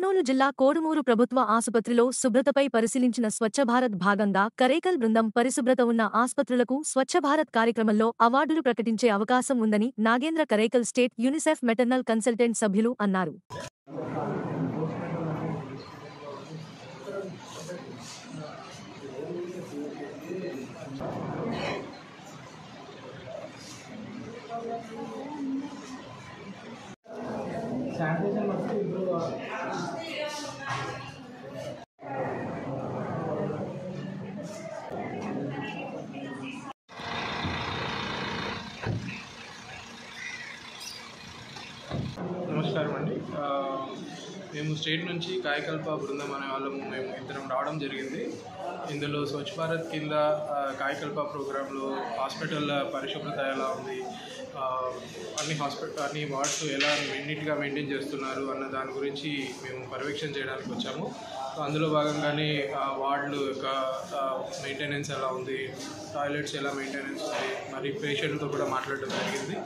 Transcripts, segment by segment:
కర్నూలు జిల్లా కోడుమూరు ప్రభుత్వ ఆసుపత్రిలో శుభ్రతపై పరిశీలించిన స్వచ్ఛభారత్ భాగంగా కరేకల్ బృందం పరిశుభ్రత ఉన్న ఆస్పత్రులకు స్వచ్ఛభారత్ కార్యక్రమంలో అవార్డులు ప్రకటించే అవకాశం ఉందని Nagendra Karekal state UNICEF maternal consultant సభ్యులు అన్నారు. నమస్కారం అండి. మేము స్టేట్ నుంచి కాయకల్ప బృందం అనే వాళ్ళము మేము ఇద్దరం రావడం జరిగింది. ఇందులో స్వచ్ఛ భారత్ కింద కాయకల్ప ప్రోగ్రాంలో హాస్పిటల్ పరిశుభ్రత ఎలా ఉంది, అన్ని వార్డ్స్ ఎలా నీట్గా మెయింటైన్ చేస్తున్నారు అన్న దాని గురించి మేము పర్యవేక్షణ చేయడానికి వచ్చాము. అందులో భాగంగానే వార్డులు యొక్క మెయింటెనెన్స్ ఎలా ఉంది, టాయిలెట్స్ ఎలా మెయింటెనెన్స్ ఉంది, మరి పేషెంట్తో కూడా మాట్లాడడం జరిగింది.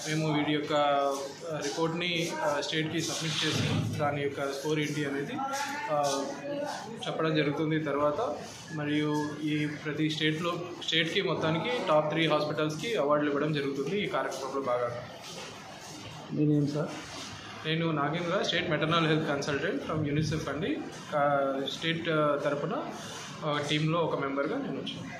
మేము వీటి యొక్క రిపోర్ట్ని స్టేట్కి సబ్మిట్ చేసి దాని యొక్క స్కోర్ ఏంటి అనేది చెప్పడం జరుగుతుంది. తర్వాత మరియు ఈ ప్రతి స్టేట్కి మొత్తానికి టాప్ 3 హాస్పిటల్స్కి అవార్డులు ఇవ్వడం జరుగుతుంది ఈ కార్యక్రమంలో భాగంగా. నేనేం సార్? నేను Nagendra, state maternal health consultant from UNICEF అండి. స్టేట్ తరపున టీంలో ఒక మెంబర్గా నేను వచ్చాను.